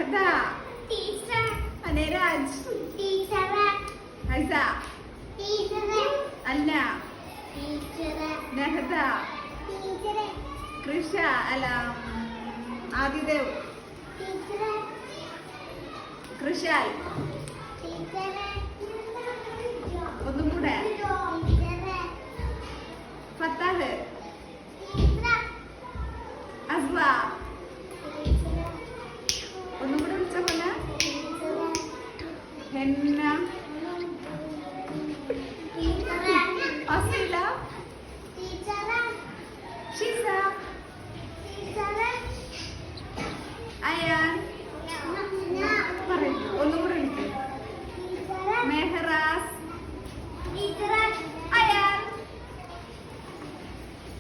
Nehada teacher Aneraj teacher Haiza teacher Anna teacher Nehada teacher Krisha അല്ല Adidev teacher കൃഷാൽ teacher ഒന്നും കൂടെ ഫത്താഹ്